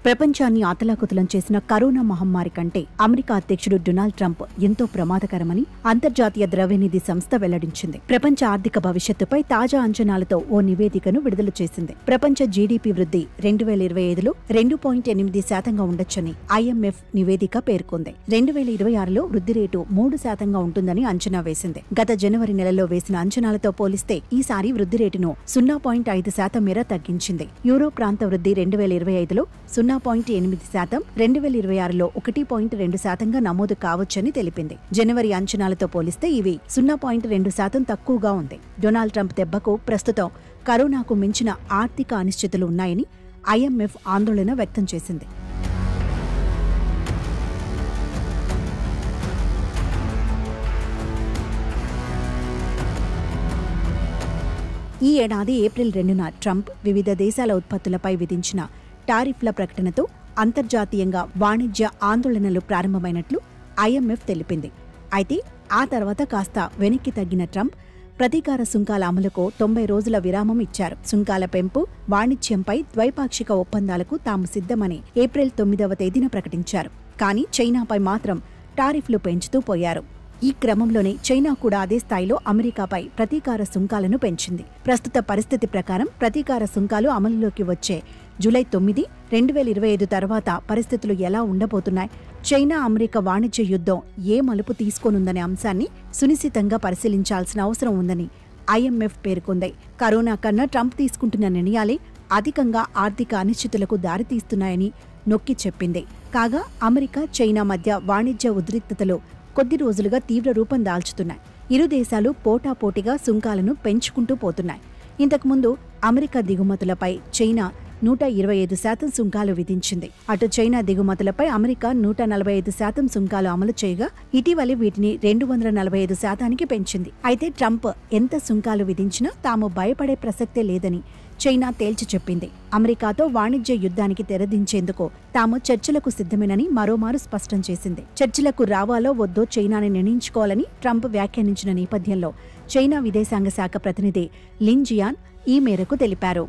ప్రపంచాన్ని అతలాకుతలం చేసిన కరోనా మహమ్మారి కంటే అమెరికా అధ్యక్షుడు డొనాల్డ్ ట్రంప్ ఎంతో ప్రమాదకరమని అంతర్జాతీయ ద్రవ్యనిధి సంస్థ వెల్లడించింది. ప్రపంచ ఆర్థిక భవిష్యత్తుపై తాజా అంచనాలతో ఓ నివేదికను విడుదల చేసింది. ప్రపంచ జీడీపీ వృద్ధి 2025లో 2.8% ఉండొచ్చని IMF నివేదిక పేర్కొంది. 2026లో వృద్ధి రేటు 3% ఉంటుందని అంచనా వేసింది. గత జనవరి నెలలో వేసిన అంచనాలతో పోలిస్తే ఈసారి వృద్ధి రేటును 0.5% మేర తగ్గించింది. యూరో ప్రాంత వృద్ధి 2025లో 0.8%, 2026లో 1.2%గా నమోదు కావచ్చని తెలిపింది. జనవరి అంచనాలతో పోలిస్తే ఇవి 0.2% తక్కువగా ఉంది. డొనాల్డ్ ట్రంప్ దెబ్బకు ప్రస్తుతం కరోనాకు మించిన ఆర్థిక అనిశ్చితులు ఉన్నాయని IMF ఆందోళన వ్యక్తం చేసింది. ఈ ఏడాది ఏప్రిల్ 2న ట్రంప్ వివిధ దేశాల ఉత్పత్తులపై విధించిన టారిఫ్ల ప్రకటనతో అంతర్జాతీయంగా వాణిజ్య ఆందోళనలు ప్రారంభమైనట్లు IMF తెలిపింది. అయితే ఆ తర్వాత కాస్త వెనక్కి తగ్గిన ట్రంప్ ప్రతీకార సుంకాల అమలుకు 90 రోజుల విరామం ఇచ్చారు. సుంకాల పెంపు, వాణిజ్యంపై ద్వైపాక్షిక ఒప్పందాలకు తాము సిద్ధమని ఏప్రిల్ 9వ తేదీన ప్రకటించారు. కానీ చైనాపై మాత్రం టారిఫ్లు పెంచుతూ పోయారు. ఈ క్రమంలోనే చైనా కూడా అదే స్థాయిలో అమెరికాపై ప్రతీకార సుంకాలను పెంచింది. ప్రస్తుత పరిస్థితి ప్రకారం ప్రతీకార సుంకాలు అమలులోకి వచ్చే జూలై 9, 2025 తర్వాత పరిస్థితులు ఎలా ఉండబోతున్నాయి, చైనా అమెరికా వాణిజ్య యుద్ధం ఏ మలుపు తీసుకోనుందనే అంశాన్ని సునిశితంగా పరిశీలించాల్సిన అవసరం ఉందని IMF పేర్కొంది. కరోనా కన్నా ట్రంప్ తీసుకుంటున్న నిర్ణయాలే అధికంగా ఆర్థిక అనిశ్చితులకు దారితీస్తున్నాయని నొక్కి చెప్పింది. కాగా అమెరికా చైనా మధ్య వాణిజ్య ఉద్రిక్తతలు కొద్ది రోజులుగా తీవ్ర రూపం దాల్చుతున్నాయి. ఇరు దేశాలు పోటాపోటీగా సుంకాలను పెంచుకుంటూ పోతున్నాయి. ఇంతకుముందు అమెరికా దిగుమతులపై చైనా 125% సుంకాలు విధించింది. అటు చైనా దిగుమతులపై అమెరికా 145% సుంకాలు అమలు చేయగా ఇటీవలే వీటిని 245%కి పెంచింది. అయితే ట్రంప్ ఎంత సుంకాలు విధించినా తాము భయపడే ప్రసక్తే లేదని చైనా తేల్చి చెప్పింది. అమెరికాతో వాణిజ్య యుద్ధానికి తెరదించేందుకు తాము చర్చలకు సిద్ధమేనని మరోమారు స్పష్టం చేసింది. చర్చలకు రావాలో వద్దో చైనాని నిర్ణయించుకోవాలని ట్రంప్ వ్యాఖ్యానించిన నేపథ్యంలో చైనా విదేశాంగ శాఖ ప్రతినిధి లిన్ జియాన్ ఈ మేరకు తెలిపారు.